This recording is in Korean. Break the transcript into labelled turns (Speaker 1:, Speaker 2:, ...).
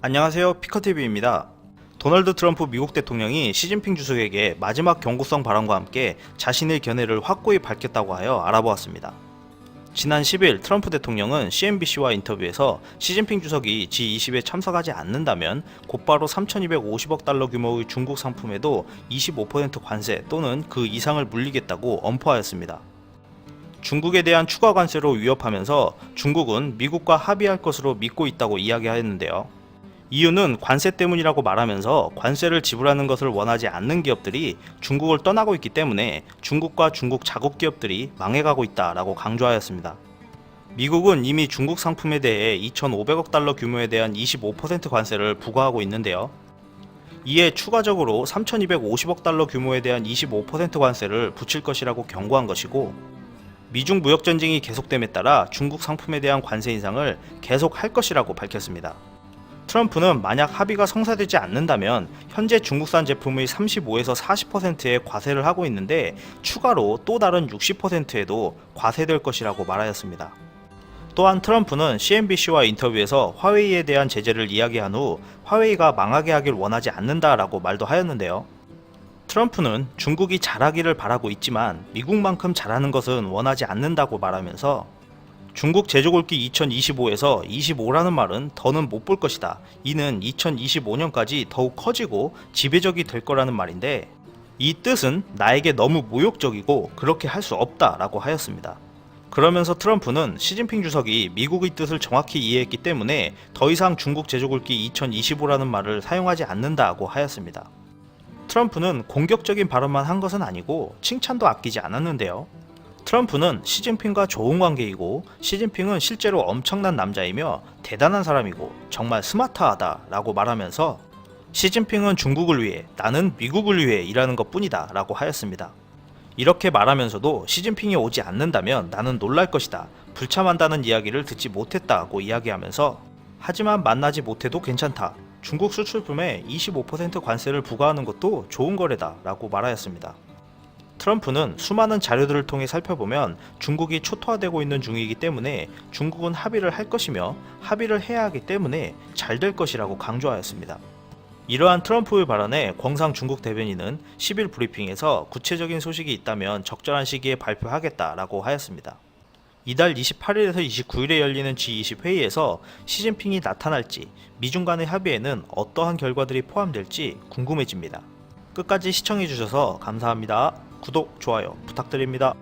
Speaker 1: 안녕하세요, 피커TV입니다. 도널드 트럼프 미국 대통령이 시진핑 주석에게 마지막 경고성 발언과 함께 자신의 견해를 확고히 밝혔다고 하여 알아보았습니다. 지난 10일 트럼프 대통령은 CNBC와 인터뷰에서 시진핑 주석이 G20에 참석하지 않는다면 곧바로 3,250억 달러 규모의 중국 상품에도 25% 관세 또는 그 이상을 물리겠다고 엄포하였습니다. 중국에 대한 추가 관세로 위협하면서 중국은 미국과 합의할 것으로 믿고 있다고 이야기하였는데요. 이유는 관세 때문이라고 말하면서 관세를 지불하는 것을 원하지 않는 기업들이 중국을 떠나고 있기 때문에 중국과 중국 자국 기업들이 망해가고 있다라고 강조하였습니다. 미국은 이미 중국 상품에 대해 2,500억 달러 규모에 대한 25% 관세를 부과하고 있는데요. 이에 추가적으로 3,250억 달러 규모에 대한 25% 관세를 붙일 것이라고 경고한 것이고, 미중 무역 전쟁이 계속됨에 따라 중국 상품에 대한 관세 인상을 계속 할 것이라고 밝혔습니다. 트럼프는 만약 합의가 성사되지 않는다면 현재 중국산 제품의 35에서 40%의 과세를 하고 있는데 추가로 또 다른 60%에도 과세될 것이라고 말하였습니다. 또한 트럼프는 CNBC와 인터뷰에서 화웨이에 대한 제재를 이야기한 후 화웨이가 망하게 하길 원하지 않는다라고 말도 하였는데요. 트럼프는 중국이 잘하기를 바라고 있지만 미국만큼 잘하는 것은 원하지 않는다고 말하면서 중국 제조골기 2025에서 25라는 말은 더는 못 볼 것이다. 이는 2025년까지 더욱 커지고 지배적이 될 거라는 말인데, 이 뜻은 나에게 너무 모욕적이고 그렇게 할 수 없다 라고 하였습니다. 그러면서 트럼프는 시진핑 주석이 미국의 뜻을 정확히 이해했기 때문에 더 이상 중국 제조골기 2025라는 말을 사용하지 않는다고 하였습니다. 트럼프는 공격적인 발언만 한 것은 아니고 칭찬도 아끼지 않았는데요. 트럼프는 시진핑과 좋은 관계이고 시진핑은 실제로 엄청난 남자이며 대단한 사람이고 정말 스마트하다 라고 말하면서 시진핑은 중국을 위해 나는 미국을 위해 일하는 것 뿐이다 라고 하였습니다. 이렇게 말하면서도 시진핑이 오지 않는다면 나는 놀랄 것이다, 불참한다는 이야기를 듣지 못했다고 이야기하면서 하지만 만나지 못해도 괜찮다, 중국 수출품에 25% 관세를 부과하는 것도 좋은 거래다 라고 말하였습니다. 트럼프는 수많은 자료들을 통해 살펴보면 중국이 초토화되고 있는 중이기 때문에 중국은 합의를 할 것이며 합의를 해야 하기 때문에 잘 될 것이라고 강조하였습니다. 이러한 트럼프의 발언에 광상 중국 대변인은 10일 브리핑에서 구체적인 소식이 있다면 적절한 시기에 발표하겠다라고 하였습니다. 이달 28일에서 29일에 열리는 G20 회의에서 시진핑이 나타날지 미중 간의 합의에는 어떠한 결과들이 포함될지 궁금해집니다. 끝까지 시청해주셔서 감사합니다. 구독, 좋아요 부탁드립니다.